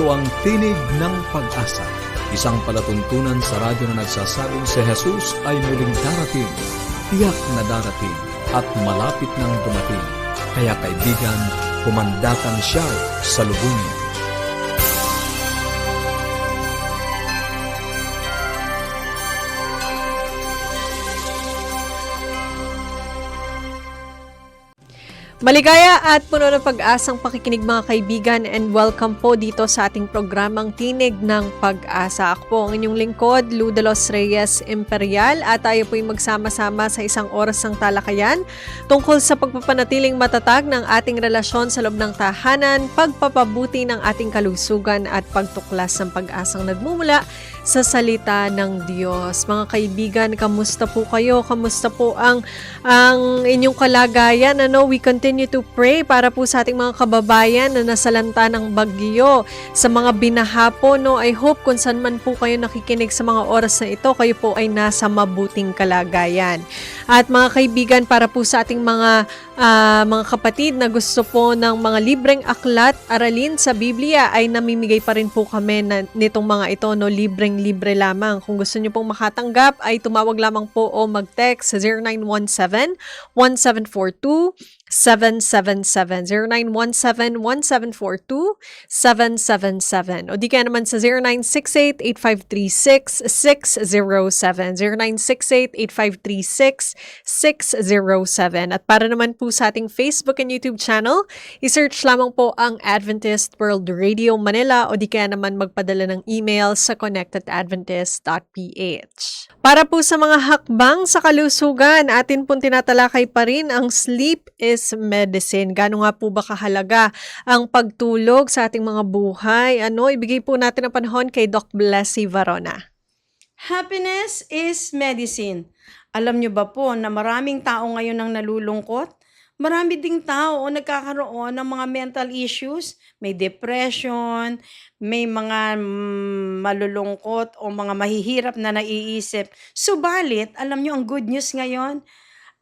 Ito ang Tinig ng Pag-asa, isang palatuntunan sa radyo na nagsasabing si Jesus ay muling darating, tiyak na darating at malapit nang dumating. Kaya kaibigan, kumandatan siya sa lubungin. Maligaya at puno ng pag-asang pakikinig mga kaibigan, and welcome po dito sa ating programang Tinig ng Pag-asa. Ako po ang inyong lingkod, Lou de los Reyes Imperial, at tayo po ay magsama-sama sa isang oras ng talakayan tungkol sa pagpapanatiling matatag ng ating relasyon sa loob ng tahanan, pagpapabuti ng ating kalusugan at pagtuklas ng pag-asang nagmumula sa salita ng Diyos. Mga kaibigan, kamusta po kayo? Kamusta po ang inyong kalagayan? We continue to pray para po sa ating mga kababayan na nasalanta ng bagyo, sa mga binaha po. I hope kung saan man po kayo nakikinig sa mga oras na ito, kayo po ay nasa mabuting kalagayan. At mga kaibigan, para po sa ating mga kapatid na gusto po ng mga libreng aklat, aralin sa Biblia, ay namimigay pa rin po kami nitong mga ito, libre lamang. Kung gusto nyo pong makatanggap, ay tumawag lamang po o mag-text sa 0917-1742-777, 0917-1742-777, o di kaya naman sa 0968-8536-607, 0968-8536-607. At para naman po sa ating Facebook and YouTube channel, isearch lamang po ang Adventist World Radio Manila, o di kaya naman magpadala ng email sa connectedadventist.ph. Para po sa mga hakbang sa kalusugan, atin pong tinatalakay pa rin ang sleep is medicine. Gaano nga po ba kahalaga ang pagtulog sa ating mga buhay? Ibigay po natin ang panahon kay Doc Blessy Varona. Happiness is medicine. Alam nyo ba po na maraming tao ngayon ang nalulungkot? Marami ding tao nagkakaroon ng mga mental issues, may depression, may mga malulungkot o mga mahihirap na naiisip. Subalit, alam nyo ang good news ngayon?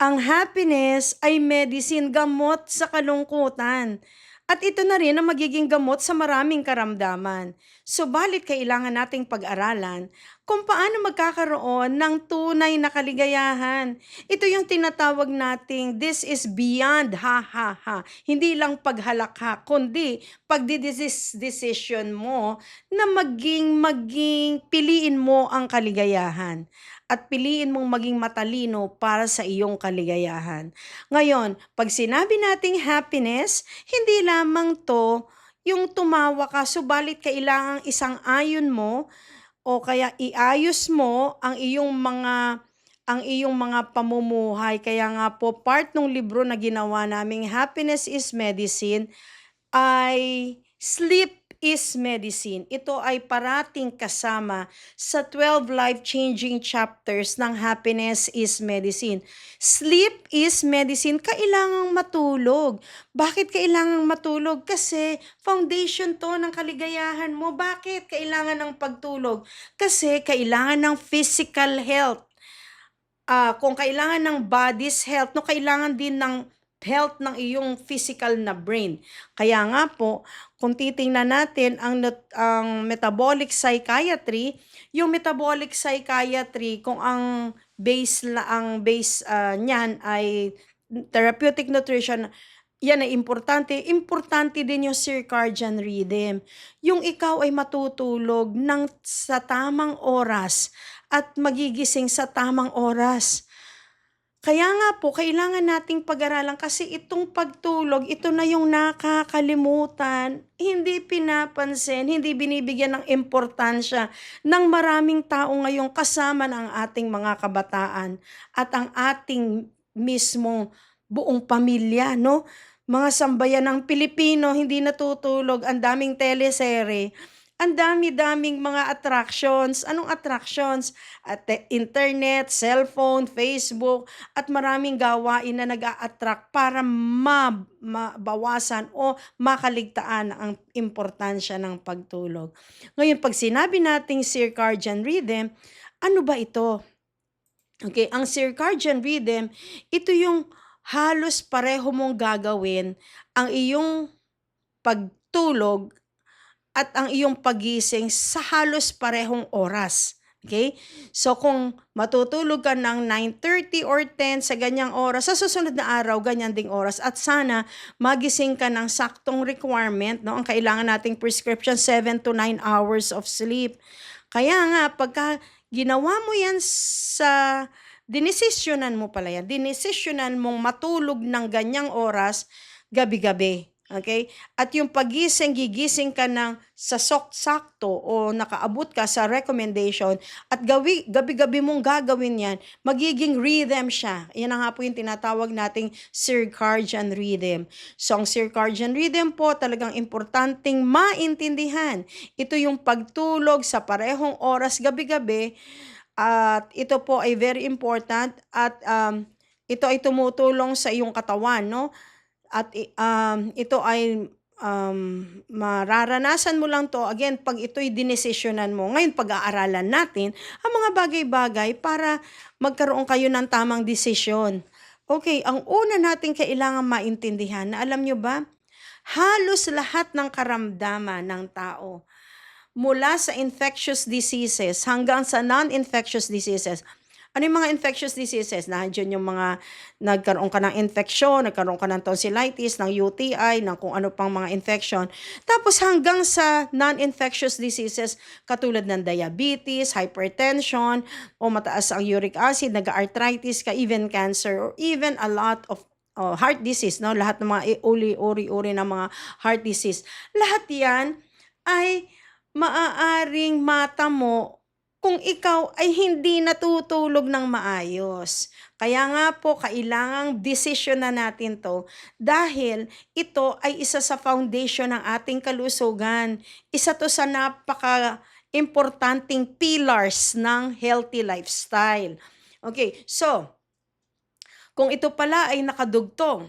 Ang happiness ay medicine, gamot sa kalungkutan. At ito na rin ang magiging gamot sa maraming karamdaman. Subalit kailangan nating pag-aralan kung paano magkakaroon ng tunay na kaligayahan. Ito yung tinatawag nating this is beyond ha-ha-ha. Hindi lang paghalakha, kundi pagdidesisyon mo na maging piliin mo ang kaligayahan. At piliin mong maging matalino para sa iyong kaligayahan. Ngayon, pag sinabi nating happiness, hindi lamang to yung tumawa ka, subalit kailangang isang ayon mo o kaya iayos mo ang iyong mga pamumuhay. Kaya nga po, part ng libro na ginawa naming Happiness is Medicine ay Sleep is Medicine. Ito ay parating kasama sa 12 life-changing chapters ng Happiness is Medicine. Sleep is medicine. Kailangang matulog. Bakit kailangang matulog? Kasi foundation to ng kaligayahan mo. Bakit kailangan ng pagtulog? Kasi kailangan ng physical health. Kung kailangan ng body's health, kailangan din ng health ng iyong physical na brain. Kaya nga po, kung titingnan natin ang metabolic psychiatry, yung metabolic psychiatry, kung ang base niyan ay therapeutic nutrition, yan ay importante. Importante din yung circadian rhythm. Yung ikaw ay matutulog sa tamang oras at magigising sa tamang oras. Kaya nga po, kailangan nating pag-aralan kasi itong pagtulog, ito na yung nakakalimutan, hindi pinapansin, hindi binibigyan ng importansya ng maraming tao ngayong kasama ng ating mga kabataan at ang ating mismong buong pamilya, no? Mga sambayan ng Pilipino, hindi natutulog, ang daming teleserye. Ang dami-daming mga attractions. Anong attractions? At internet, cellphone, Facebook, at maraming gawain na nag-a-attract para mabawasan o makaligtaan ang importansya ng pagtulog. Ngayon, pag sinabi nating circadian rhythm, ano ba ito? Okay, ang circadian rhythm, ito yung halos pareho mong gagawin ang iyong pagtulog at ang iyong pagising sa halos parehong oras. Okay? So kung matutulog ka ng 9:30 or 10 sa ganyang oras, sa susunod na araw, ganyan ding oras. At sana magising ka ng saktong requirement. No? Ang kailangan nating prescription, 7 to 9 hours of sleep. Kaya nga, pagka ginawa mo yan dinesisyonan mo pala yan, dinesisyonan mong matulog ng ganyang oras, gabi-gabi. Okay? At yung gigising ka ng sakto o nakaabot ka sa recommendation at gabi-gabi mong gagawin yan, magiging rhythm siya. Yan na nga po yung tinatawag nating circadian rhythm. So, ang circadian rhythm po talagang importanteng maintindihan. Ito yung pagtulog sa parehong oras gabi-gabi at ito po ay very important at ito ay tumutulong sa iyong katawan, no? At ito ay mararanasan mo lang to again pag ito'y dinesisyonan mo. Ngayon, pag-aaralan natin ang mga bagay-bagay para magkaroon kayo ng tamang desisyon. Okay, ang una natin kailangan maintindihan na alam nyo ba, halos lahat ng karamdaman ng tao, mula sa infectious diseases hanggang sa non-infectious diseases. Ano yung mga infectious diseases? Nandiyan yung mga nagkaroon ka ng infeksyon, nagkaroon ka ng tonsillitis, ng UTI, ng kung ano pang mga infection. Tapos hanggang sa non-infectious diseases katulad ng diabetes, hypertension, o mataas ang uric acid, nag-arthritis ka, even cancer, or even a lot of heart disease, no? Lahat ng mga uri-uri ng mga heart disease. Lahat yan ay maaaring matamo kung ikaw ay hindi natutulog ng maayos. Kaya nga po, kailangang desisyon na natin to dahil ito ay isa sa foundation ng ating kalusugan. Isa to sa napaka-importanting pillars ng healthy lifestyle. Okay, so, kung ito pala ay nakadugtong,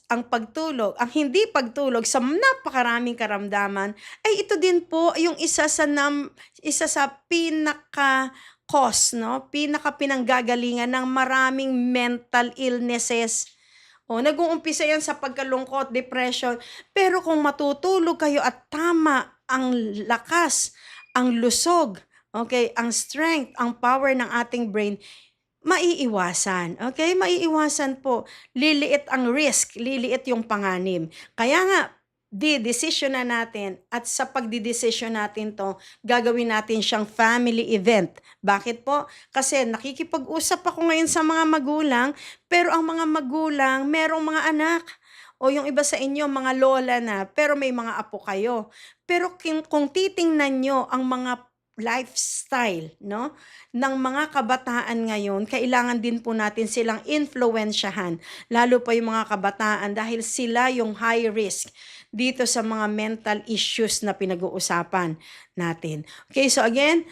ang pagtulog, ang hindi pagtulog sa napakaraming karamdaman, ay ito din po yung isa sa pinaka-cause, no? Pinaka-pinanggagalingan ng maraming mental illnesses. Nag-uumpisa yan sa pagkalungkot, depression. Pero kung matutulog kayo at tama ang lakas, ang lusog, okay, ang strength, ang power ng ating brain, maiiwasan. Okay? Maiiwasan po. Liliit ang risk, liliit yung panganib. Kaya nga, decision na natin at sa pagdidesisyon natin to, gagawin natin siyang family event. Bakit po? Kasi nakikipag-usap ako ngayon sa mga magulang, pero ang mga magulang, merong mga anak. O yung iba sa inyo, mga lola na, pero may mga apo kayo. Pero kung titingnan nyo ang mga lifestyle, no, ng mga kabataan ngayon, kailangan din po natin silang influensyahan, lalo pa yung mga kabataan dahil sila yung high risk dito sa mga mental issues na pinag-uusapan natin. Okay, so again,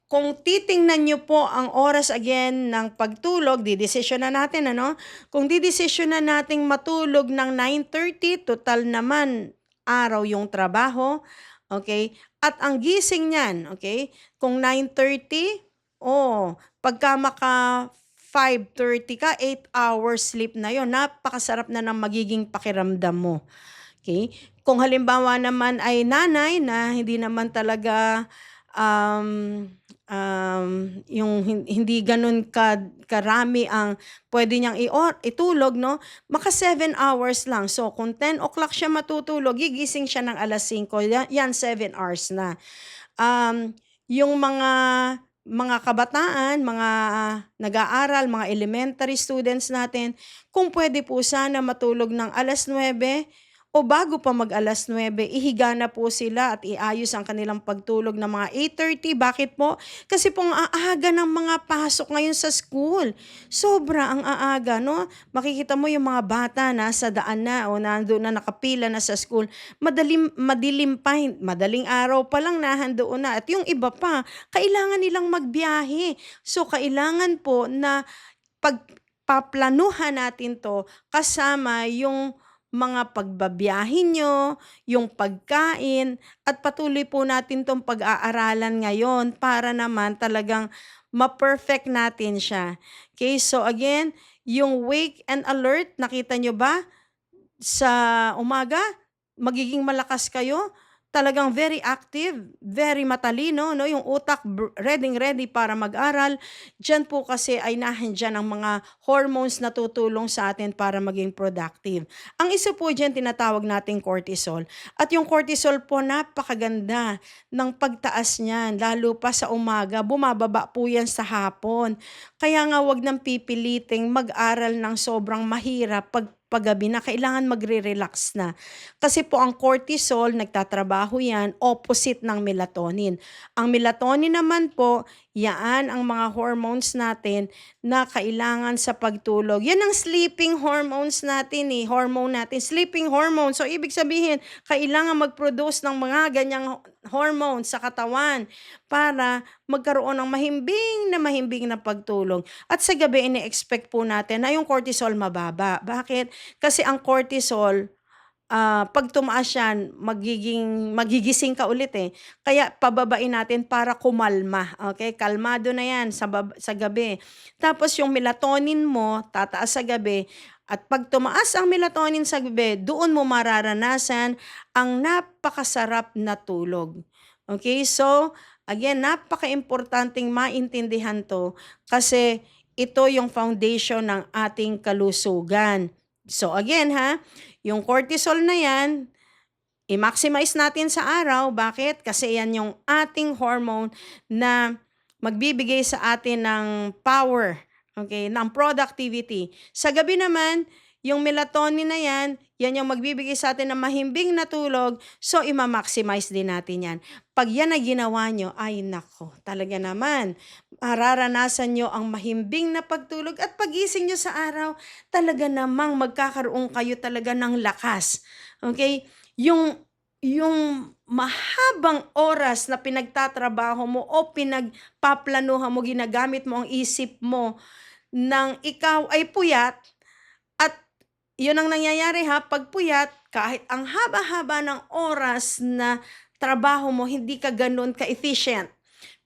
kung titingnan nyo po ang oras again ng pagtulog, didesisyon na natin, ano? Kung didesisyon na nating matulog ng 9:30, total naman araw yung trabaho, okay? At ang gising niyan, okay? Kung 9:30, pagka maka 5:30 ka, 8 hours sleep na yon. Napakasarap na ng magiging pakiramdam mo. Okay? Kung halimbawa naman ay nanay na hindi naman talaga yung hindi ganun karami ang pwede niyang itulog, no? Maka 7 hours lang. So, kung 10 o'clock siya matutulog, gigising siya ng alas 5. Yan 7 hours na. Yung mga kabataan, mga nag-aaral, mga elementary students natin, kung pwede po sana matulog ng alas 9, o bago pa mag-alas 9, ihiga na po sila at iayos ang kanilang pagtulog ng mga 8:30. Bakit po? Kasi po ang aaga ng mga pasok ngayon sa school. Sobra ang aaga, no? Makikita mo yung mga bata na sa daan na o nandoon na nakapila na sa school. Madilim pa, madaling araw pa lang nahandoon na. At yung iba pa, kailangan nilang magbiyahe. So, kailangan po na pagpaplanuhan natin to kasama yung mga pagbabiyahin nyo, yung pagkain, at patuloy po natin tong pag-aaralan ngayon para naman talagang ma-perfect natin siya. Okay, so again, yung wake and alert, nakita nyo ba? Sa umaga, magiging malakas kayo. talagang very active, very matalino, no? Yung utak ready para mag-aral. Diyan po kasi ay nahandyan ang mga hormones na tutulong sa atin para maging productive. Ang isa po diyan tinatawag nating cortisol. At yung cortisol po napakaganda ng pagtaas niyan, lalo pa sa umaga, bumababa po yan sa hapon. Kaya nga wag nang pipiliting mag-aral ng sobrang mahirap paggabi na kailangan magre-relax na. Kasi po ang cortisol, nagtatrabaho yan, opposite ng melatonin. Ang melatonin naman po, yan ang mga hormones natin na kailangan sa pagtulog. Yan ang sleeping hormones natin hormone natin, sleeping hormone. So ibig sabihin, kailangan mag-produce ng mga ganyang hormones sa katawan para magkaroon ng mahimbing na pagtulog. At sa gabi, ini-expect po natin na yung cortisol mababa. Bakit? Kasi ang cortisol, pag tumaas yan, magigising ka ulit Kaya pababain natin para kumalma. Okay? Kalmado na yan sa gabi. Tapos yung melatonin mo, tataas sa gabi. At pag tumaas ang melatonin sa gabi, doon mo mararanasan ang napakasarap na tulog. Okay? So, again, napaka-importanting maintindihan to kasi ito yung foundation ng ating kalusugan. So again yung cortisol na yan, i-maximize natin sa araw. Bakit? Kasi yan yung ating hormone na magbibigay sa atin ng power, okay, ng productivity. Sa gabi naman, yung melatonin na yan yung magbibigay sa atin ng mahimbing na tulog, so ima-maximize din natin yan. Pag yan ay ginawa nyo, ay nako, talaga naman, mararanasan nyo ang mahimbing na pagtulog at pagising nyo sa araw, talaga namang magkakaroon kayo talaga ng lakas. Okay? Yung mahabang oras na pinagtatrabaho mo o pinagpaplanuhan mo, ginagamit mo ang isip mo nang ikaw ay puyat, at yun ang nangyayari pag puyat, kahit ang haba-haba ng oras na trabaho mo, hindi ka ganun ka-efficient.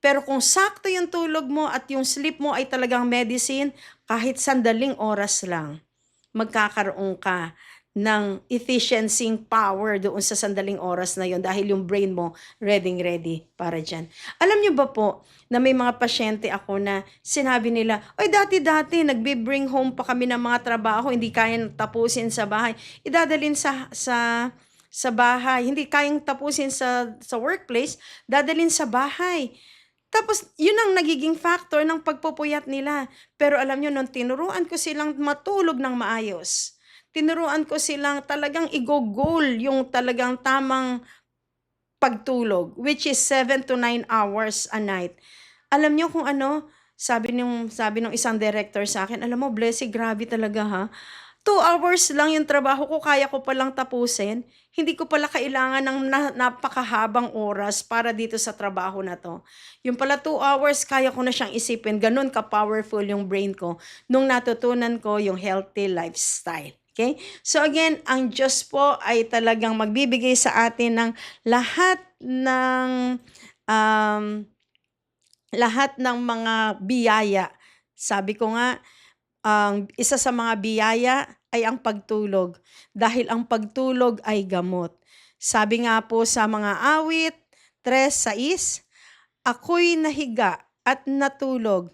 Pero kung sakto yung tulog mo at yung sleep mo ay talagang medicine, kahit sandaling oras lang, magkakaroon ka ng efficiency power doon sa sandaling oras na yon dahil yung brain mo ready para dyan. Alam nyo ba po na may mga pasyente ako na sinabi nila, ay dati nagbe-bring home pa kami ng mga trabaho, hindi kayang tapusin sa bahay. Idadalin sa bahay, hindi kayang tapusin sa workplace, dadalin sa bahay. Tapos, yun ang nagiging factor ng pagpupuyat nila. Pero alam nyo, nung tinuruan ko silang matulog ng maayos, tinuruan ko silang talagang i-goal yung talagang tamang pagtulog, which is 7 to 9 hours a night. Alam nyo kung ano, sabi nung isang director sa akin, alam mo, Blessy, grabe talaga 2 hours lang yung trabaho ko, kaya ko palang tapusin. Hindi ko pala kailangan ng napakahabang oras para dito sa trabaho na to. Yung pala 2 hours, kaya ko na siyang isipin. Ganun ka-powerful yung brain ko nung natutunan ko yung healthy lifestyle. Okay? So again, ang Diyos po ay talagang magbibigay sa atin ng lahat ng mga biyaya. Sabi ko nga, isa sa mga biyaya ay ang pagtulog, dahil ang pagtulog ay gamot. Sabi nga po sa mga awit 3:6, ako'y nahiga at natulog,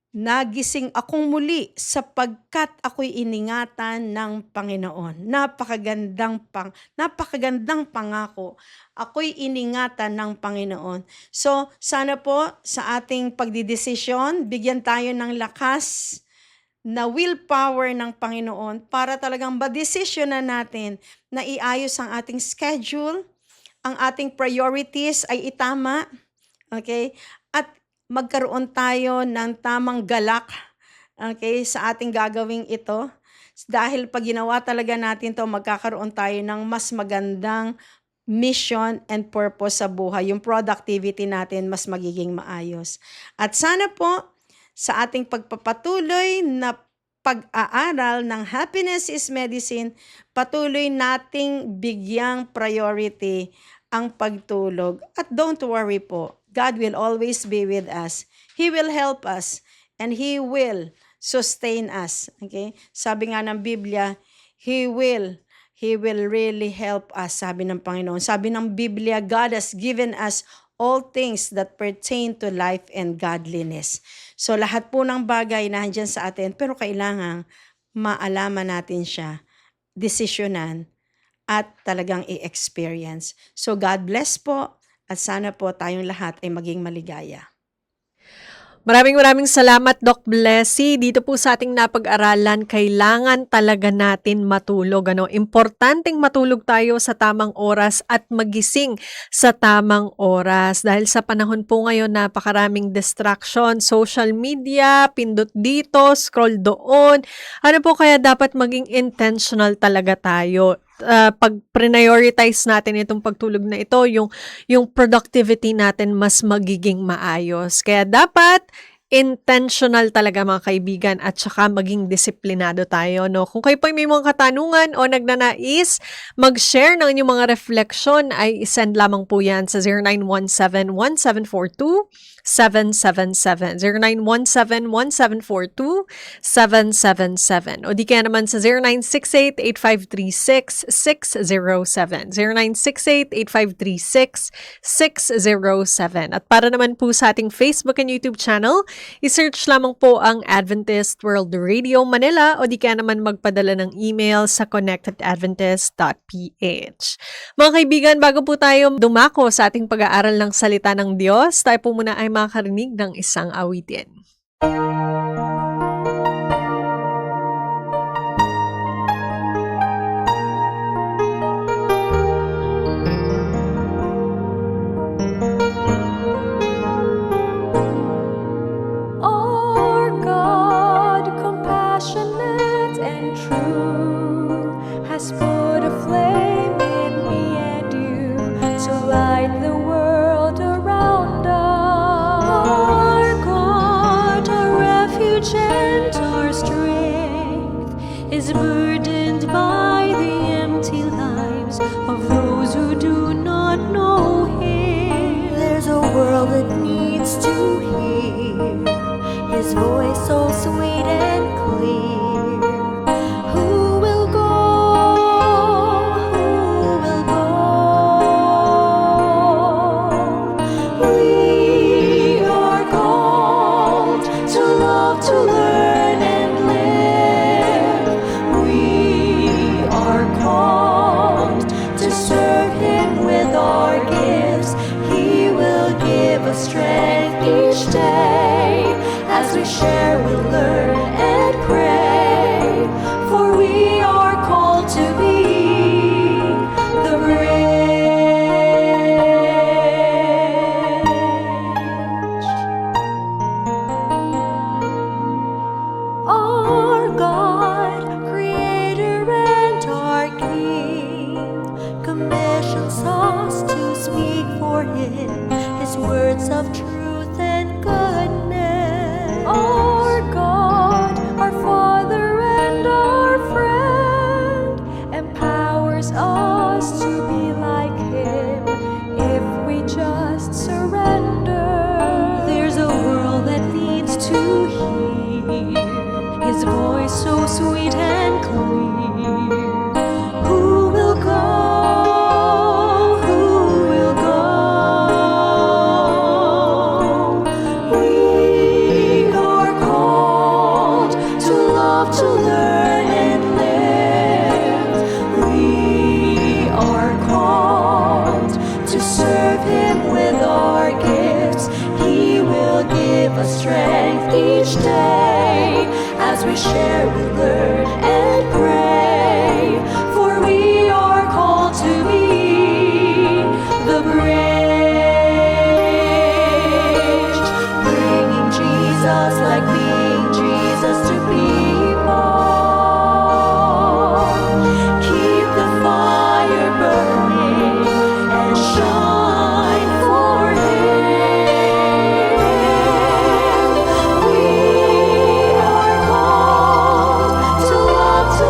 nagising akong muli sapagkat ako'y iningatan ng Panginoon. Napakagandang pangako. Ako'y iningatan ng Panginoon. So, sana po sa ating pagdidesisyon, bigyan tayo ng lakas na willpower ng Panginoon para talagang badesisyonan natin na iayos ang ating schedule, ang ating priorities ay itama, okay? At magkaroon tayo ng tamang galak, okay, sa ating gagawing ito. Dahil pag ginawa talaga natin to, magkakaroon tayo ng mas magandang mission and purpose sa buhay. Yung productivity natin mas magiging maayos. At sana po, sa ating pagpapatuloy na pag-aaral ng Happiness is Medicine, patuloy nating bigyang priority ang pagtulog. At don't worry po, God will always be with us. He will help us and He will sustain us. Okay? Sabi nga ng Biblia, He will He will really help us, sabi ng Panginoon. Sabi ng Biblia, God has given us all things that pertain to life and godliness. So lahat po ng bagay na andyan sa atin, pero kailangan maalaman natin siya, desisyonan, at talagang i-experience. So God bless po, at sana po tayong lahat ay maging maligaya. Maraming salamat, Doc Blessy. Dito po sa ating napag-aralan, kailangan talaga natin matulog. Importanteng matulog tayo sa tamang oras at magising sa tamang oras. Dahil sa panahon po ngayon, napakaraming distraction, social media, pindot dito, scroll doon. Ano po kaya dapat maging intentional talaga tayo? Pag prioritize natin itong pagtulog na ito, yung productivity natin mas magiging maayos. Kaya dapat intentional talaga mga kaibigan at saka maging disiplinado tayo. No? Kung kayo po may mga katanungan o nagnanais mag-share ng inyong mga reflection ay isend lamang po yan sa 0917-1742-777. 0917-1742-777. O di kaya naman sa 0968-8536-607. 0968-8536-607. At para naman po sa ating Facebook and YouTube channel, i-search lamang po ang Adventist World Radio Manila o di kaya naman magpadala ng email sa connectedadventist.ph. Mga kaibigan, bago po tayo dumako sa ating pag-aaral ng salita ng Diyos, tayo po muna ay makakarinig ng isang awitin. Our God, compassionate and true, has put a flame in me and you to light the world around us. Our God, our refuge and our strength, is burdened by the empty lives of those who do not know Him. There's a world that needs to hear His voice so sweet and clear. Who will go? Who will go? We are called to love, to learn and live. We are called to serve Him with our gifts. He will give us strength each day as we share, we learn and pray. For we are called to be the bridge. Our God, Creator and our King, commissions us to speak for Him His words of truth and goodness. Our God, our Father and our friend, empowers us to be like Him if we just surrender. There's a world that needs to hear His voice so sweet and clear. Who will go? Who will go? We are called to love, to learn and live. We are called to serve Him with our gifts. He will give us strength each day as we share, we learn and pray. For we are called to be the bridge, bringing Jesus, like being Jesus to people. Keep the fire burning and shine for Him. We are called to love, to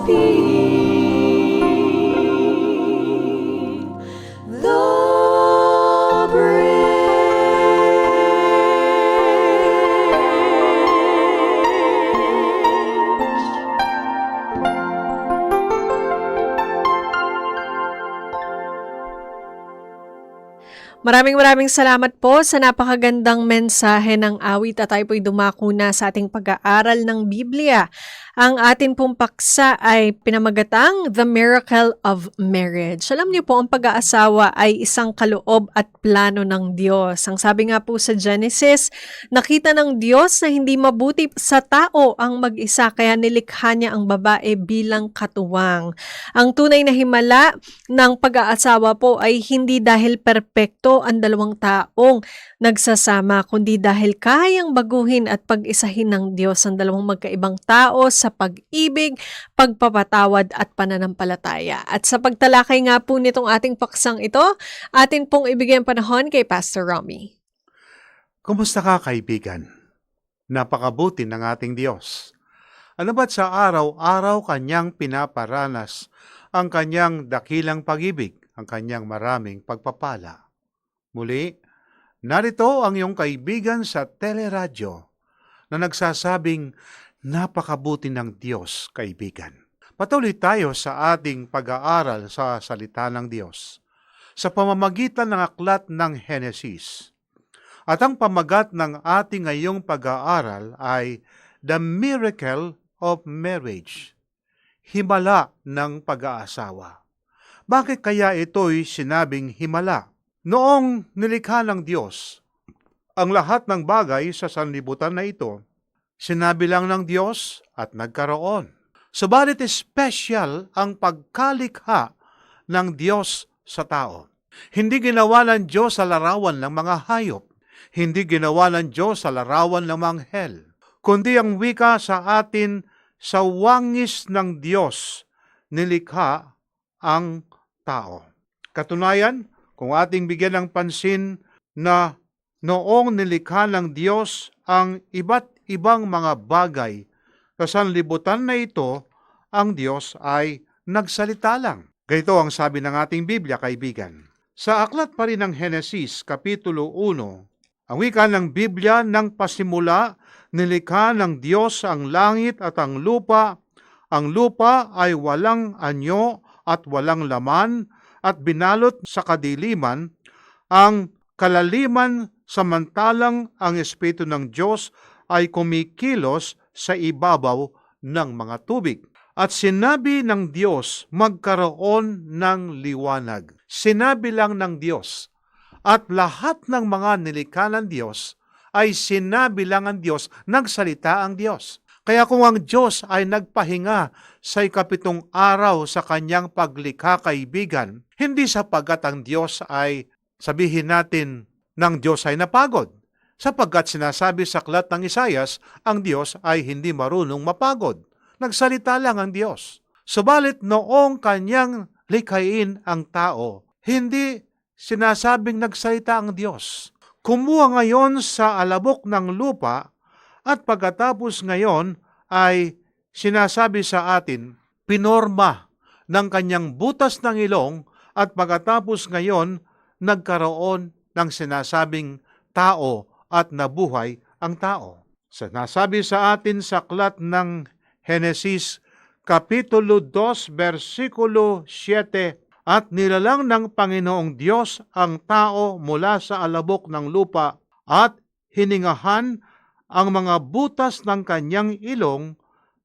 the bridge. Maraming salamat po sa napakagandang mensahe ng awit at tayo po'y dumako na sa ating pag-aaral ng Biblia. Ang atin pong paksa ay pinamagatang The Miracle of Marriage. Alam niyo po, ang pag-aasawa ay isang kaloob at plano ng Diyos. Ang sabi nga po sa Genesis, nakita ng Diyos na hindi mabuti sa tao ang mag-isa kaya nilikha niya ang babae bilang katuwang. Ang tunay na himala ng pag-aasawa po ay hindi dahil perpekto ang dalawang taong nagsasama, kundi dahil kayang baguhin at pag-isahin ng Diyos ang dalawang magkaibang tao sa pag-ibig, pagpapatawad at pananampalataya. At sa pagtalakay nga po nitong ating paksang ito, atin pong ibigay ang panahon kay Pastor Romy. Kumusta ka, kaibigan? Napakabuti ng ating Diyos. Ano ba't sa araw-araw kanyang pinaparanas ang kanyang dakilang pag-ibig, ang kanyang maraming pagpapala? Muli, narito ang iyong kaibigan sa teleradyo na nagsasabing napakabuti ng Diyos, kaibigan. Patuloy tayo sa ating pag-aaral sa salita ng Diyos sa pamamagitan ng aklat ng Henesis. At ang pamagat ng ating ngayong pag-aaral ay The Miracle of Marriage, himala ng pag-aasawa. Bakit kaya ito'y sinabing himala? Noong nilikha ng Diyos ang lahat ng bagay sa sanlibutan na ito, sinabi lang ng Diyos at nagkaroon. Subalit special ang pagkalikha ng Diyos sa tao. Hindi ginawa ng Diyos sa larawan ng mga hayop. Hindi ginawa ng Diyos sa larawan ng mga anghel. Kundi ang wika sa atin, sa wangis ng Diyos, nilikha ang tao. Katunayan, kung ating bigyan ng pansin na noong nilikha ng Diyos ang iba't ibang mga bagay sa sanlibutan na ito, ang Diyos ay nagsalita lang. Ganito ang sabi ng ating Biblia, kaibigan. Sa aklat pa rin ng Henesis, Kapitulo 1, ang wika ng Biblia, ng pasimula, nilikha ng Diyos ang langit at ang lupa. Ang lupa ay walang anyo at walang laman at binalot sa kadiliman. Ang kalaliman samantalang ang Espiritu ng Diyos ay kumikilos sa ibabaw ng mga tubig. At sinabi ng Diyos, magkaroon ng liwanag. Sinabi lang ng Diyos. At lahat ng mga nilikha ng Diyos ay sinabi lang ng Diyos, nagsalita ang Diyos. Kaya kung ang Diyos ay nagpahinga sa 7 araw sa kanyang paglikha, kaibigan, hindi sapagat ang Diyos ay, sabihin natin, ng Diyos ay napagod. Sapagkat sinasabi sa aklat ng Isayas, ang Diyos ay hindi marunong mapagod. Nagsalita lang ang Diyos. Subalit noong kanyang likhain ang tao, hindi sinasabing nagsalita ang Diyos. Kumuha ngayon sa alabok ng lupa at pagkatapos ngayon ay sinasabi sa atin, pinorma ng kanyang butas ng ilong at pagkatapos ngayon nagkaroon ng sinasabing tao at nabuhay ang tao. Sinasabi sa atin sa aklat ng Henesis, Kapitulo 2, versikulo 7, at nilalang ng Panginoong Diyos ang tao mula sa alabok ng lupa at hiningahan ang mga butas ng kanyang ilong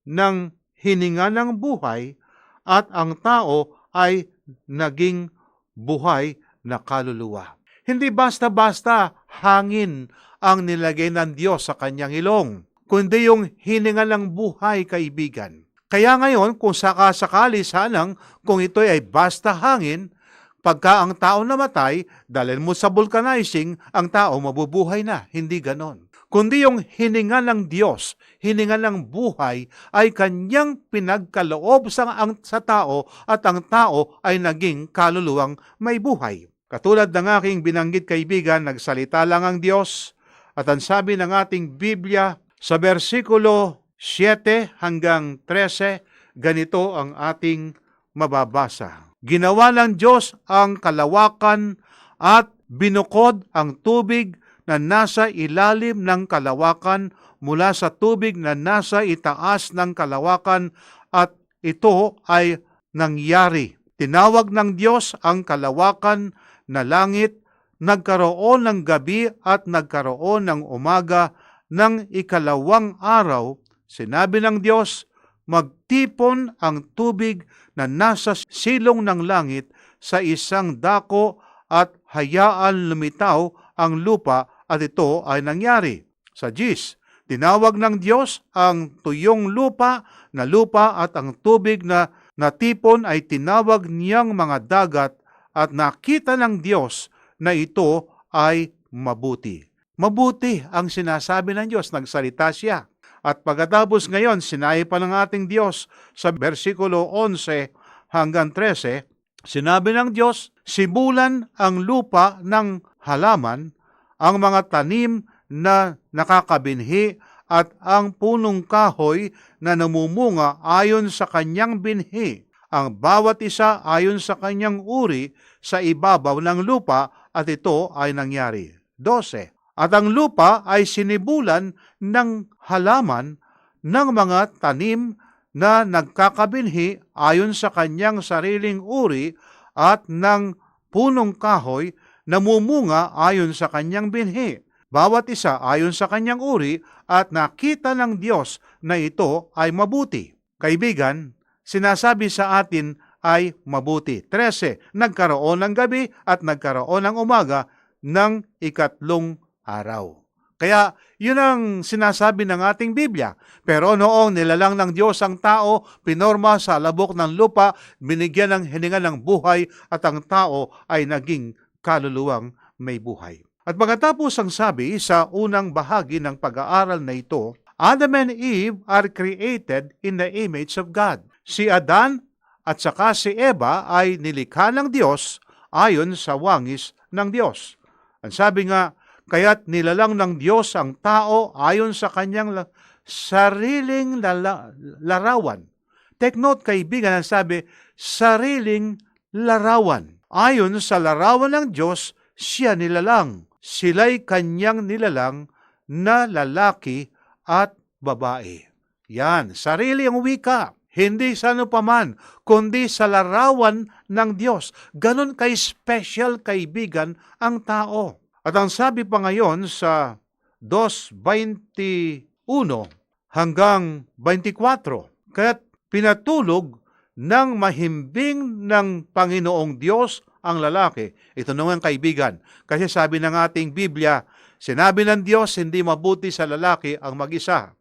ng hininga ng buhay at ang tao ay naging buhay na kaluluwa. Hindi basta-basta hangin ang nilagay ng Diyos sa kanyang ilong, kundi yung hininga ng buhay, kaibigan. Kaya ngayon, kung sakasakali sanang kung ito ay basta hangin, pagka ang tao namatay, dalhin mo sa vulcanizing, ang tao mabubuhay na. Hindi ganon. Kundi yung hininga ng Diyos, hininga ng buhay, ay kanyang pinagkaloob sa tao at ang tao ay naging kaluluwang may buhay. Katulad ng aking binanggit, kaibigan, nagsalita lang ang Diyos at ang sabi ng ating Biblia sa versikulo 7 hanggang 13, ganito ang ating mababasa. Ginawa ng Diyos ang kalawakan at binukod ang tubig na nasa ilalim ng kalawakan mula sa tubig na nasa itaas ng kalawakan, at ito ay nangyari. Tinawag ng Diyos ang kalawakan na langit, nagkaroon ng gabi at nagkaroon ng umaga. Ng ikalawang araw, sinabi ng Diyos, magtipon ang tubig na nasa silong ng langit sa isang dako at hayaan lumitaw ang lupa, at ito ay nangyari. Sa 10, tinawag ng Diyos ang tuyong lupa na lupa, at ang tubig na natipon ay tinawag niyang mga dagat, at nakita ng Diyos na ito ay mabuti. Mabuti ang sinasabi ng Diyos, nagsalita siya. At pagkatapos ngayon, sinabi pa ng ating Diyos sa versikulo 11 hanggang 13, sinabi ng Diyos, sibulan ang lupa ng halaman, ang mga tanim na nakakabinhi, at ang punong kahoy na namumunga ayon sa kanyang binhi, ang bawat isa ayon sa kanyang uri sa ibabaw ng lupa, at ito ay nangyari. 12. At ang lupa ay sinibulan ng halaman ng mga tanim na nagkakabinhi ayon sa kanyang sariling uri, at ng punong kahoy na mumunga ayon sa kanyang binhi, bawat isa ayon sa kanyang uri, at nakita ng Diyos na ito ay mabuti. Kaibigan, sinasabi sa atin ay mabuti. 13, nagkaroon ng gabi at nagkaroon ng umaga ng ikatlong araw. Kaya yun ang sinasabi ng ating Biblia. Pero noong nilalang ng Diyos ang tao, pinorma sa labok ng lupa, binigyan ng hininga ng buhay, at ang tao ay naging kaluluwang may buhay. At pagkatapos ang sabi sa unang bahagi ng pag-aaral na ito, Adam and Eve are created in the image of God. Si Adan at saka si Eva ay nilikha ng Diyos ayon sa wangis ng Diyos. Ang sabi nga, kaya't nilalang ng Diyos ang tao ayon sa kanyang sariling larawan. Take note, kaibigan, ang sabi, sariling larawan. Ayon sa larawan ng Diyos, siya nilalang. Sila'y kanyang nilalang na lalaki at babae. Yan, sarili ang wika. Hindi sa ano paman, kundi sa larawan ng Diyos. Ganon kay-special, kaibigan, ang tao. At ang sabi pa ngayon sa 2:21 hanggang 24, kaya't pinatulog ng mahimbing ng Panginoong Diyos ang lalaki. Ito naman, kaibigan, kasi sabi ng ating Biblia, sinabi ng Diyos, hindi mabuti sa lalaki ang mag-isa.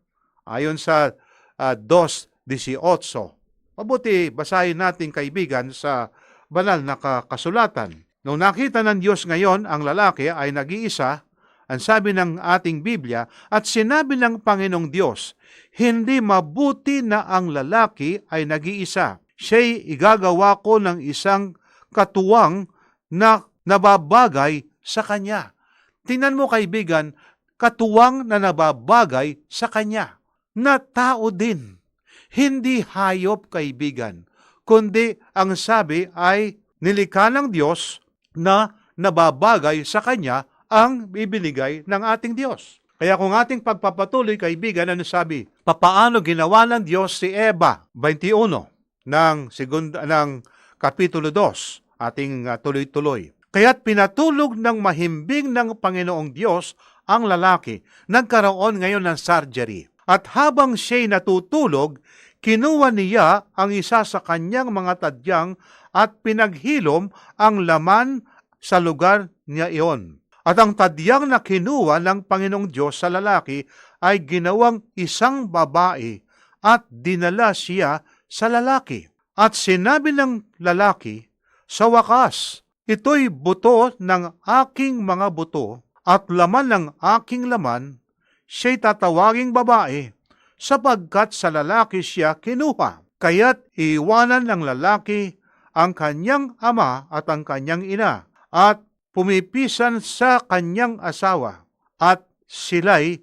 Ayon sa 2:18. Mabuti, basahin natin, kaibigan, sa banal na kasulatan. Nung nakita ng Diyos ngayon ang lalaki ay nag-iisa, ang sabi ng ating Biblia, at sinabi ng Panginoong Diyos, hindi mabuti na ang lalaki ay nag-iisa. Siya'y igagawa ko ng isang katuwang na nababagay sa kanya. Tingnan mo, kaibigan, katuwang na nababagay sa kanya, na tao din. Hindi hayop, kaibigan, kundi ang sabi ay nilikha ng Diyos na nababagay sa kanya ang ibinigay ng ating Diyos. Kaya kung ating pagpapatuloy, kaibigan, ano sabi? Papaano ginawa ng Diyos si Eva? 21 ng Kapitulo 2, ating tuloy-tuloy. Kaya't pinatulog ng mahimbing ng Panginoong Diyos ang lalaki. Nagkaroon ngayon ng surgery. At habang siya'y natutulog, kinuha niya ang isa sa kanyang mga tadyang at pinaghilom ang laman sa lugar niya iyon. At ang tadyang na kinuha ng Panginoong Diyos sa lalaki ay ginawang isang babae at dinala siya sa lalaki. At sinabi ng lalaki, sa wakas, ito'y buto ng aking mga buto at laman ng aking laman, siya'y tatawaging babae, sapagkat sa lalaki siya kinuha. Kaya't iiwanan ng lalaki ang kanyang ama at ang kanyang ina, at pumipisan sa kanyang asawa, at sila'y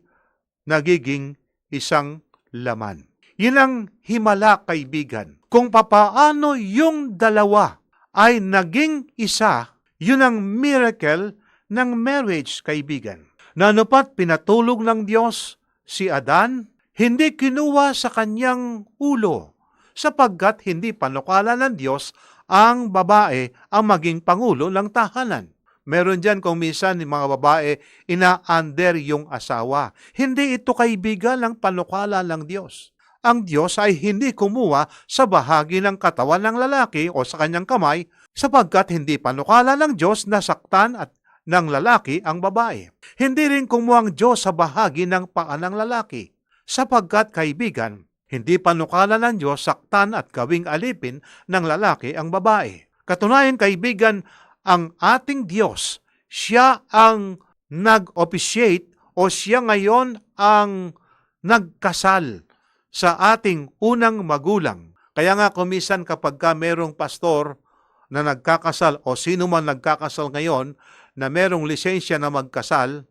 nagiging isang laman. Yun ang himala, kaibigan. Kung papaano yung dalawa ay naging isa, yun ang miracle ng marriage, kaibigan. Na anupat pinatulog ng Diyos si Adan, hindi kinuha sa kanyang ulo, sapagkat hindi panukala ng Diyos ang babae ang maging pangulo ng tahanan. Meron dyan kung minsan yung mga babae, ina-under yung asawa. Hindi ito, kaibigan, ng panukala ng Diyos. Ang Diyos ay hindi kumuha sa bahagi ng katawan ng lalaki o sa kanyang kamay, sapagkat hindi panukala ng Diyos na saktan at ng lalaki ang babae. Hindi rin kumuha ang Diyos sa bahagi ng paa ng lalaki, sapagkat, kaibigan, hindi panukala ng Diyos saktan at gawing alipin ng lalaki ang babae. Katunayan, kaibigan, ang ating Diyos, siya ang nag-officiate o siya ngayon ang nagkasal sa ating unang magulang. Kaya nga kumisan kapag ka merong pastor na nagkakasal o sino man nagkakasal ngayon na merong lisensya na magkasal,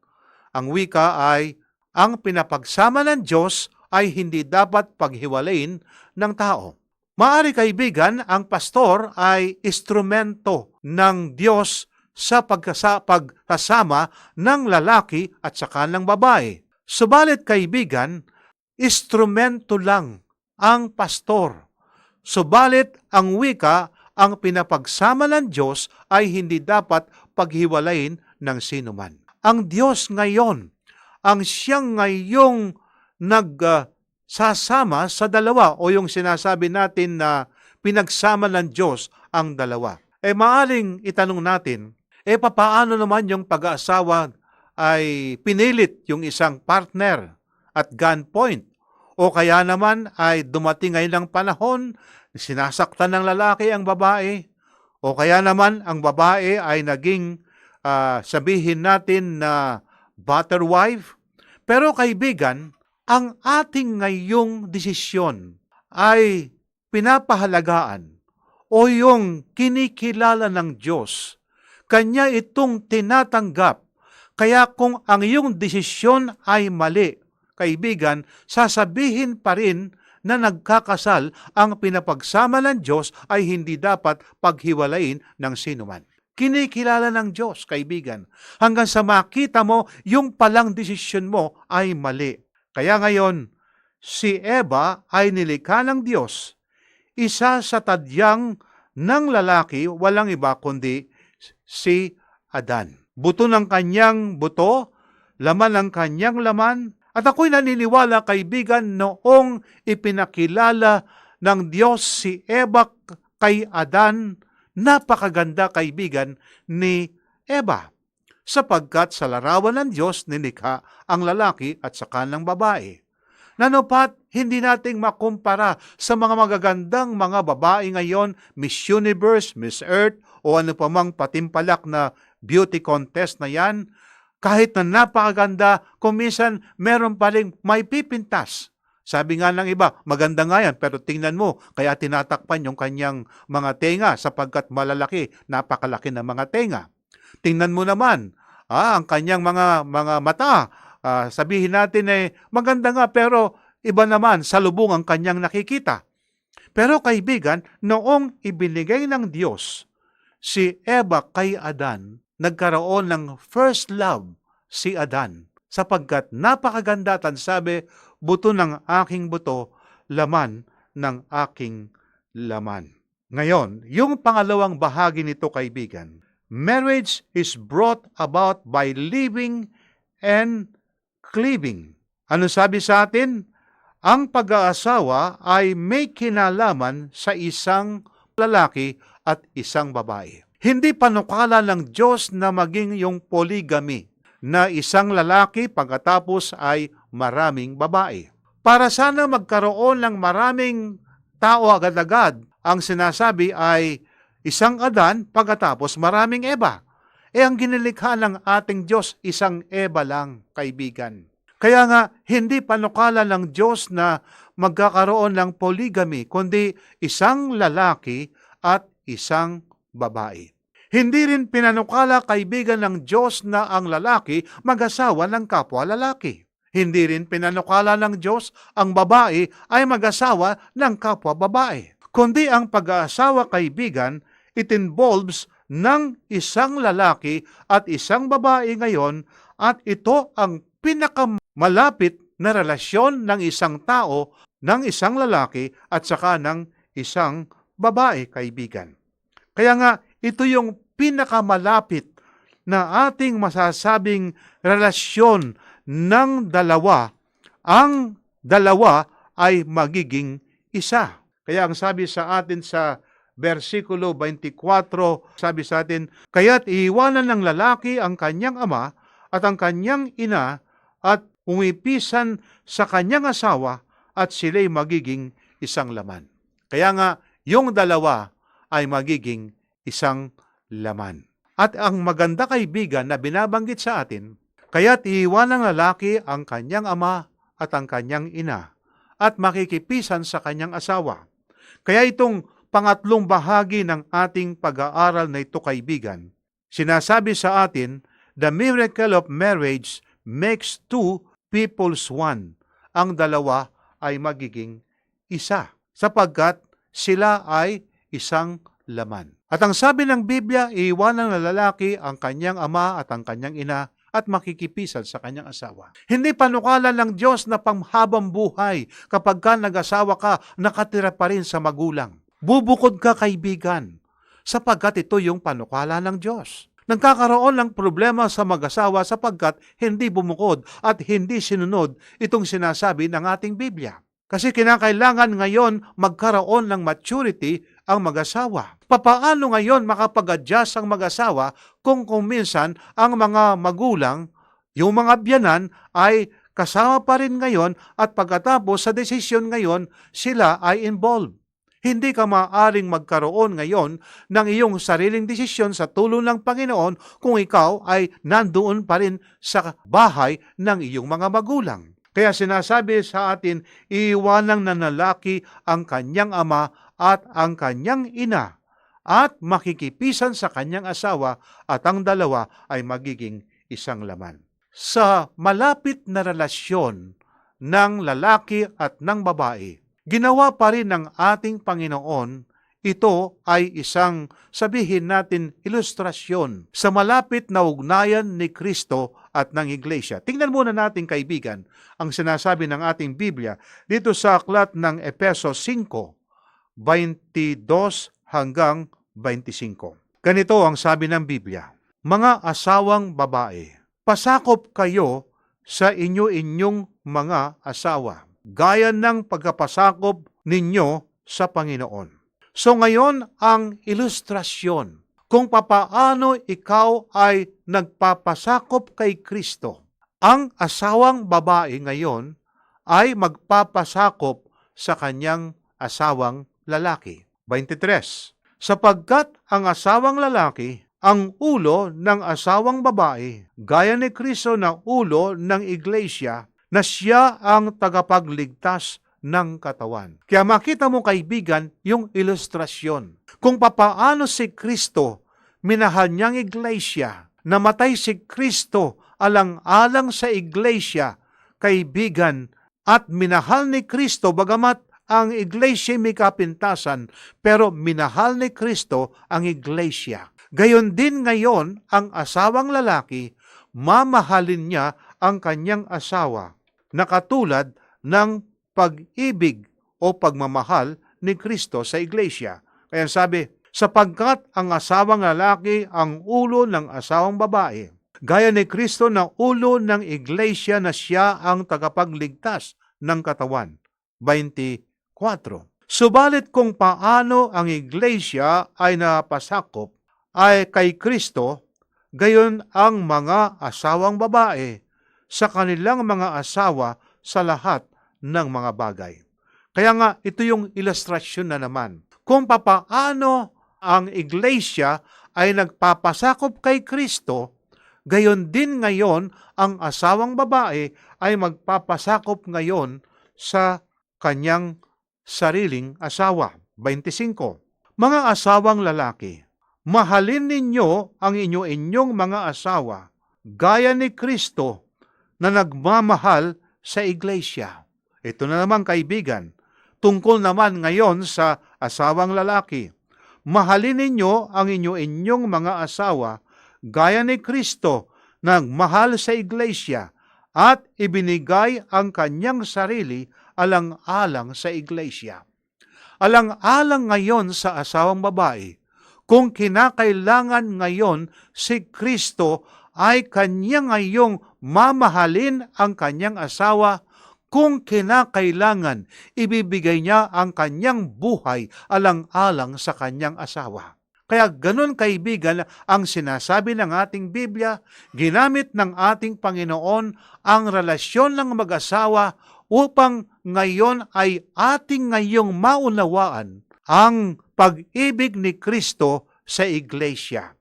ang wika ay ang pinapagsama ng Diyos ay hindi dapat paghiwalayin ng tao. Maari, kaibigan, ang pastor ay instrumento ng Diyos sa pagkasama ng lalaki at saka ng babae. Subalit, kaibigan, instrumento lang ang pastor. Subalit, ang wika, ang pinapagsama ng Diyos ay hindi dapat paghiwalayin ng sinuman. Ang Diyos ngayon, ang siyang ngayong nagsasama sa dalawa o yung sinasabi natin na pinagsama ng Diyos ang dalawa. Maaring itanong natin, papaano naman yung pag-aasawa ay pinilit yung isang partner at gunpoint? O kaya naman ay dumating ngayon ng panahon, sinasaktan ng lalaki ang babae? O kaya naman ang babae ay naging sabihin natin na butter wife? Pero kaibigan, ang ating ngayong desisyon ay pinapahalagaan o yung kinikilala ng Diyos. Kanya itong tinatanggap. Kaya kung ang iyong desisyon ay mali, kaibigan, sasabihin pa rin na nagkakasal ang pinapagsama ng Diyos ay hindi dapat paghiwalayin ng sinuman. Kinikilala ng Diyos, kaibigan, hanggang sa makita mo yung palang desisyon mo ay mali. Kaya ngayon, si Eva ay nilikha ng Diyos, isa sa tadyang ng lalaki, walang iba kundi si Adan. Buto ng kanyang buto, laman ng kanyang laman, at ako'y naniniwala, kaibigan, noong ipinakilala ng Diyos si Eva kay Adan, napakaganda, kaibigan, ni Eva. Sapagkat sa larawan ng Diyos nilikha ang lalaki at saka ng babae. Nanupat, hindi nating makumpara sa mga magagandang mga babae ngayon, Miss Universe, Miss Earth, o ano pa mang patimpalak na beauty contest na yan. Kahit na napakaganda, kumisan meron pa rin may pipintas. Sabi nga ng iba, maganda nga yan, pero tingnan mo, kaya tinatakpan yung kanyang mga tenga sapagkat malalaki, napakalaki ng mga tenga. Tingnan mo naman, ang kanyang mga mata, sabihin natin maganda nga pero iba naman sa lubong ang kanyang nakikita. Pero kaibigan, noong ibinigay ng Diyos si Eva kay Adan, nagkaroon ng first love si Adan sapagkat napakaganda at sabi, buto ng aking buto, laman ng aking laman. Ngayon, yung pangalawang bahagi nito, kaibigan, marriage is brought about by living and cleaving. Ano sabi sa atin? Ang pag-aasawa ay may kinalaman sa isang lalaki at isang babae. Hindi panukala ng Diyos na maging yung polygamy, na isang lalaki pagkatapos ay maraming babae. Para sana magkaroon ng maraming tao agad-agad, ang sinasabi ay isang Adan pagkatapos maraming Eva. Ang ginilikha ng ating Diyos, isang Eva lang, kaibigan. Kaya nga, hindi panukala ng Diyos na magkakaroon ng polygamy, kundi isang lalaki at isang babae. Hindi rin pinanukala, kaibigan ng Diyos, na ang lalaki mag-asawa ng kapwa lalaki. Hindi rin pinanukala ng Diyos ang babae ay mag-asawa ng kapwa babae. Kundi ang pag-aasawa, kaibigan, it involves ng isang lalaki at isang babae ngayon, at ito ang pinakamalapit na relasyon ng isang tao, ng isang lalaki at saka ng isang babae, kaibigan. Kaya nga, ito yung pinakamalapit na ating masasabing relasyon ng dalawa. Ang dalawa ay magiging isa. Kaya ang sabi sa atin sa versikulo 24, sabi sa atin, kaya't iiwanan ng lalaki ang kanyang ama at ang kanyang ina at umipisan sa kanyang asawa at sila'y magiging isang laman. Kaya nga, yung dalawa ay magiging isang laman. At ang maganda, kaibigan, na binabanggit sa atin, kaya't iiwan ng lalaki ang kanyang ama at ang kanyang ina at makikipisan sa kanyang asawa. Kaya itong pangatlong bahagi ng ating pag-aaral na ito, kaibigan, sinasabi sa atin, the miracle of marriage makes two peoples one. Ang dalawa ay magiging isa sapagkat sila ay isang laman. At ang sabi ng Biblia, iiwanan ng lalaki ang kanyang ama at ang kanyang ina at makikipisan sa kanyang asawa. Hindi panukala ng Diyos na panghabang buhay kapag ka nag-asawa ka, nakatira pa rin sa magulang. Bubukod ka, kaibigan, sapagkat ito yung panukala ng Diyos. Nagkakaroon ng problema sa mag-asawa sapagkat hindi bumukod at hindi sinunod itong sinasabi ng ating Biblia. Kasi kinakailangan ngayon magkaroon ng maturity ang mag-asawa. Papaano ngayon makapag-adjust ang mag-asawa kung minsan ang mga magulang, yung mga biyanan ay kasama pa rin ngayon at pagkatapos sa desisyon ngayon, sila ay involved. Hindi ka maaaring magkaroon ngayon ng iyong sariling desisyon sa tulong ng Panginoon kung ikaw ay nandoon pa rin sa bahay ng iyong mga magulang. Kaya sinasabi sa atin, iiwanang ng lalaki ang kanyang ama at ang kanyang ina at makikipisan sa kanyang asawa at ang dalawa ay magiging isang laman. Sa malapit na relasyon ng lalaki at ng babae, ginawa pa rin ng ating Panginoon, ito ay isang, sabihin natin, ilustrasyon sa malapit na ugnayan ni Kristo at ng Iglesia. Tingnan muna natin, kaibigan, ang sinasabi ng ating Biblia dito sa aklat ng Efeso 5:22 hanggang 25. Ganito ang sabi ng Biblia, mga asawang babae, pasakop kayo sa inyo-inyong mga asawa, gaya ng pagkapasakop ninyo sa Panginoon. So ngayon ang ilustrasyon kung papaano ikaw ay nagpapasakop kay Kristo. Ang asawang babae ngayon ay magpapasakop sa kanyang asawang lalaki. 23. Sapagkat ang asawang lalaki ang ulo ng asawang babae, gaya ni Kristo na ulo ng Iglesia, na siya ang tagapagligtas ng katawan. Kaya makita mo, kaibigan, yung ilustrasyon. Kung papaano si Kristo minahal niyang Iglesia, namatay si Kristo alang-alang sa Iglesia, kaibigan, at minahal ni Kristo, bagamat ang Iglesia may kapintasan, pero minahal ni Kristo ang Iglesia. Gayon din ngayon, ang asawang lalaki, mamahalin niya ang kanyang asawa, na katulad ng pag-ibig o pagmamahal ni Kristo sa Iglesia. Kaya sabi, sapagkat ang asawang lalaki ang ulo ng asawang babae, gaya ni Kristo na ulo ng Iglesia na siya ang tagapagligtas ng katawan. 24. Subalit kung paano ang Iglesia ay napasakop ay kay Kristo, gayon ang mga asawang babae sa kanilang mga asawa sa lahat ng mga bagay. Kaya nga, ito yung ilustrasyon na naman. Kung papaano ang Iglesia ay nagpapasakop kay Kristo, gayon din ngayon ang asawang babae ay magpapasakop ngayon sa kanyang sariling asawa. 25. Mga asawang lalaki, mahalin ninyo ang inyo-inyong mga asawa, gaya ni Kristo na nagmamahal sa iglesia. Ito na naman kaibigan, tungkol naman ngayon sa asawang lalaki. Mahalin ninyo ang inyong mga asawa gaya ni Kristo nagmahal sa iglesia at ibinigay ang kanyang sarili alang-alang sa iglesia. Alang-alang ngayon sa asawang babae, kung kinakailangan ngayon si Kristo ay kanya ngayong mamahalin ang kanyang asawa, kung kinakailangan ibibigay niya ang kanyang buhay alang-alang sa kanyang asawa. Kaya ganun kaibigan ang sinasabi ng ating Biblia, ginamit ng ating Panginoon ang relasyon ng mag-asawa upang ngayon ay ating ngayong maunawaan ang pag-ibig ni Kristo sa iglesia.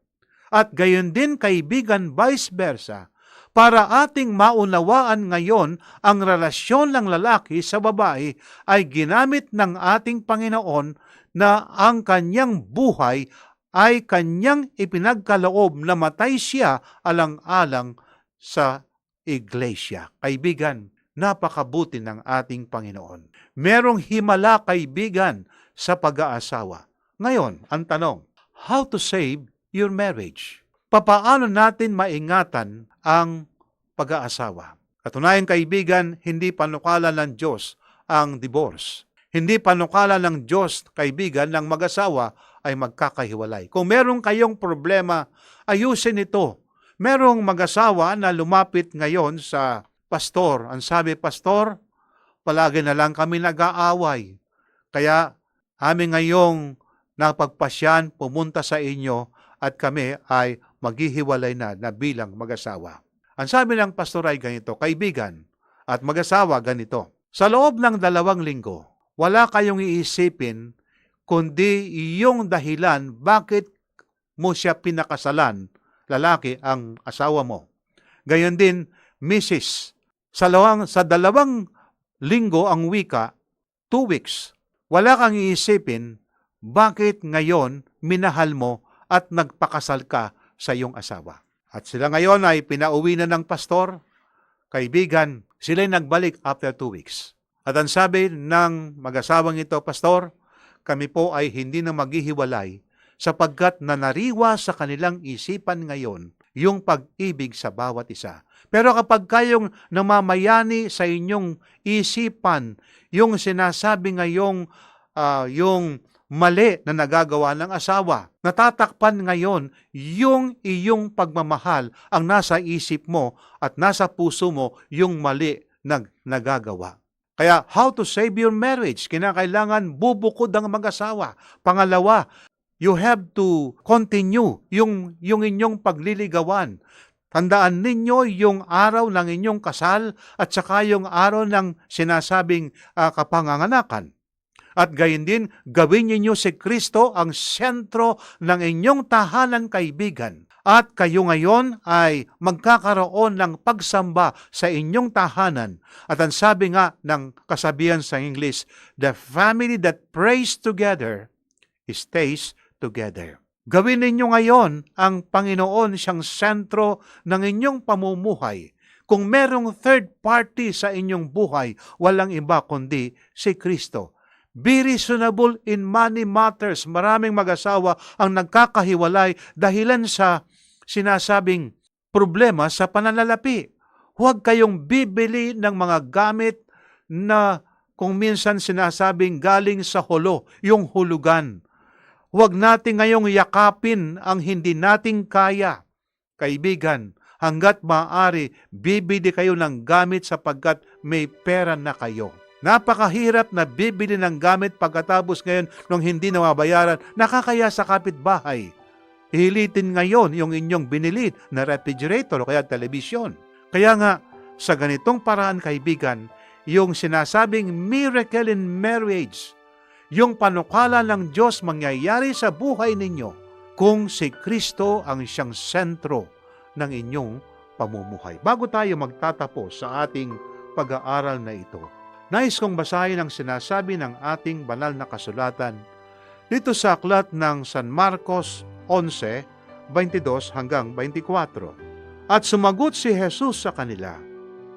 At gayon din kaibigan vice versa, para ating maunawaan ngayon ang relasyon ng lalaki sa babae ay ginamit ng ating Panginoon na ang kanyang buhay ay kanyang ipinagkaloob na matay siya alang-alang sa iglesia. Kaibigan, napakabuti ng ating Panginoon. Merong himala kaibigan sa pag-aasawa. Ngayon, ang tanong, how to save your marriage? Papaano natin maingatan ang pag-aasawa? Katunayan kaibigan, hindi panukala ng Diyos ang divorce. Hindi panukala ng Diyos, kaibigan, ng mag-asawa ay magkakahiwalay. Kung meron kayong problema, ayusin ito. Merong mag-asawa na lumapit ngayon sa pastor. Ang sabi, pastor, palagi na lang kami nag-aaway. Kaya amin ngayong napagpasyan, pumunta sa inyo at kami ay maghihiwalay na bilang mag-asawa. Ang sabi ng pastor ay ganito, kaibigan at mag-asawa ganito. Sa loob ng 2 linggo, wala kayong iisipin kundi yung dahilan bakit mo siya pinakasalan, lalaki ang asawa mo. Gayon din, Mrs. Sa 2 linggo ang wika, 2 weeks, wala kang iisipin bakit ngayon minahal mo at nagpakasal ka sa iyong asawa. At sila ngayon ay pinauwi na ng pastor. Kaibigan, sila'y nagbalik after 2 weeks. At ang sabi ng mag-asawang ito, pastor, kami po ay hindi na maghihiwalay sapagkat nanariwa sa kanilang isipan ngayon yung pag-ibig sa bawat isa. Pero kapag kayong namamayani sa inyong isipan, yung sinasabi ngayong yung mali na nagagawa ng asawa, natatakpan ngayon yung iyong pagmamahal ang nasa isip mo at nasa puso mo yung mali na nagagawa. Kaya, how to save your marriage? Kinakailangan bubukod ang mag-asawa. Pangalawa, you have to continue yung inyong pagliligawan. Tandaan ninyo yung araw ng inyong kasal at saka yung araw ng sinasabing kapanganganakan. At gayon din, gawin ninyo si Kristo ang sentro ng inyong tahanan, kaibigan. At kayo ngayon ay magkakaroon ng pagsamba sa inyong tahanan. At ang sabi nga ng kasabihan sa English, the family that prays together stays together. Gawin ninyo ngayon ang Panginoon siyang sentro ng inyong pamumuhay. Kung merong third party sa inyong buhay, walang iba kundi si Kristo. Be reasonable in money matters. Maraming mag-asawa ang nagkakahiwalay dahilan sa sinasabing problema sa pananalapi. Huwag kayong bibili ng mga gamit na kung minsan sinasabing galing sa hulo, yung hulugan. Huwag natin ngayong yakapin ang hindi nating kaya. Kaibigan, hanggat maaari, bibili kayo ng gamit sapagkat may pera na kayo. Napakahirap na bibili ng gamit pagkatapos ngayon nung hindi nababayaran, nakakaya sa kapitbahay. Hilitin ngayon yung inyong binili na refrigerator o kaya telebisyon. Kaya nga, sa ganitong paraan kaibigan, yung sinasabing miracle in marriage, yung panukala ng Diyos mangyayari sa buhay ninyo kung si Kristo ang siyang sentro ng inyong pamumuhay. Bago tayo magtatapos sa ating pag-aaral na ito, nais kong basahin ang sinasabi ng ating banal na kasulatan dito sa aklat ng San Marcos 11:22 hanggang 24. At sumagot si Jesus sa kanila,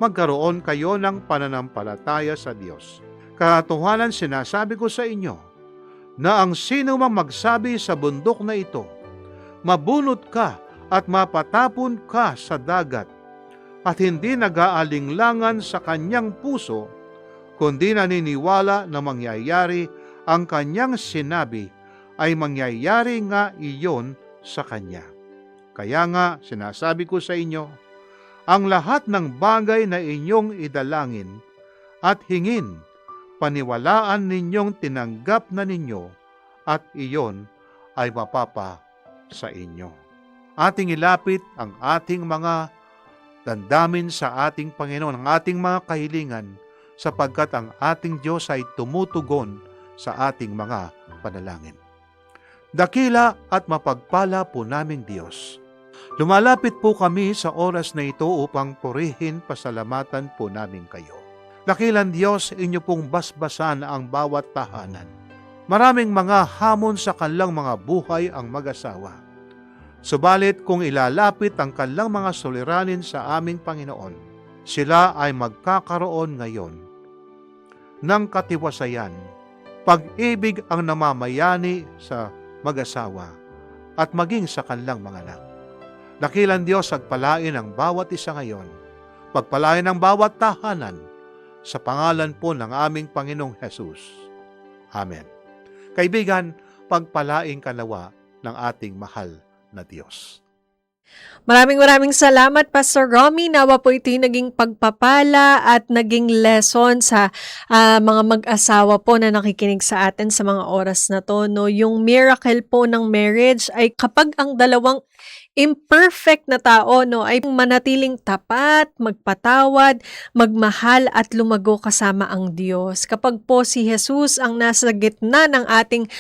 magkaroon kayo ng pananampalataya sa Diyos. Katotohanan sinasabi ko sa inyo na ang sino mang magsabi sa bundok na ito, mabunot ka at mapatapon ka sa dagat, at hindi nag-aalinglangan sa kanyang puso, kundi naniniwala na mangyayari ang kanyang sinabi, ay mangyayari nga iyon sa kanya. Kaya nga sinasabi ko sa inyo, ang lahat ng bagay na inyong idalangin at hingin, paniwalaan ninyong tinanggap na ninyo at iyon ay mapapa sa inyo. Ating ilapit ang ating mga damdamin sa ating Panginoon, ang ating mga kahilingan, sapagkat ang ating Diyos ay tumutugon sa ating mga panalangin. Dakila at mapagpala po naming Diyos, lumalapit po kami sa oras na ito upang purihin, pasalamatan po namin kayo. Dakilang Diyos, inyo pong basbasan ang bawat tahanan. Maraming mga hamon sa kanilang mga buhay ang mag-asawa. Subalit kung ilalapit ang kanilang mga suliranin sa aming Panginoon, sila ay magkakaroon ngayon ng katiwasayan, pag-ibig ang namamayani sa mag-asawa at maging sa kanilang mga anak. Dakilang Diyos, pagpalain ang bawat isa ngayon, pagpalain ang bawat tahanan, sa pangalan po ng aming Panginoong Jesus. Amen. Kaibigan, pagpalain ka nawa ng ating mahal na Diyos. Maraming salamat, Pastor Romy. Nawa po ito'y naging pagpapala at naging lesson sa mga mag-asawa po na nakikinig sa atin sa mga oras na to. No? Yung miracle po ng marriage ay kapag ang dalawang imperfect na tao ay manatiling tapat, magpatawad, magmahal at lumago kasama ang Diyos. Kapag po si Jesus ang nasa gitna ng ating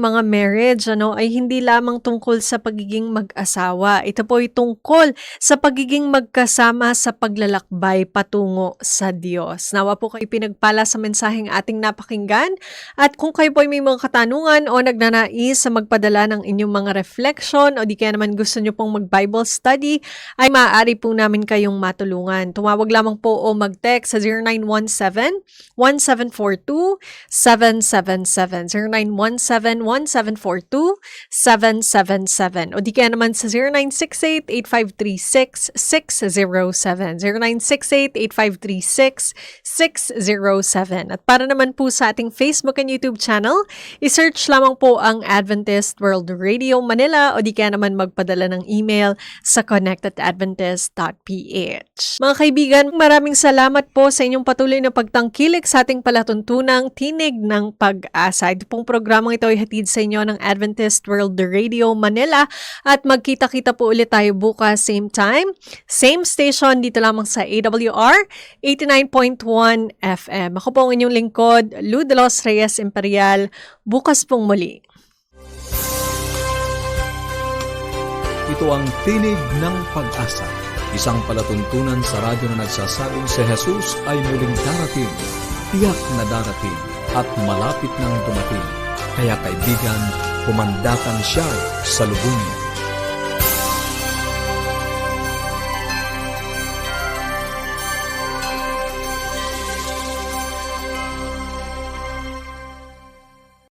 mga marriage, ay hindi lamang tungkol sa pagiging mag-asawa. Ito po ay tungkol sa pagiging magkasama sa paglalakbay patungo sa Diyos. Nawa po kayo pinagpala sa mensaheng ating napakinggan, at kung kayo po ay may mga katanungan o nagnanais sa magpadala ng inyong mga reflection o di kaya naman gusto nyo pong mag-Bible study, ay maaari po namin kayong matulungan. Tumawag lamang po o mag-text sa 0917-1742-777. 0917-1742-777. O di kaya naman sa 0968-8536-607. 0968-8536-607. At para naman po sa ating Facebook and YouTube channel, isearch lamang po ang Adventist World Radio Manila o di kaya naman magpadala ng email sa connect@adventist.ph. Mga kaibigan, maraming salamat po sa inyong patuloy na pagtangkilik sa ating palatuntunang Tinig ng Pag-asa. Ito pong programang ito ay hatid sa inyo ng Adventist World Radio Manila, at magkita-kita po ulit tayo bukas, same time, same station, dito lamang sa AWR 89.1 FM. Ako po ang inyong lingkod, Lou de los Reyes Imperial. Bukas pong muli. Ito ang Tinig ng Pag-asa, isang palatuntunan sa radyo na nagsasabing si Jesus ay muling darating, tiyak na darating, at malapit nang dumating. Kaya kaibigan, pumandakan siya sa lubungin.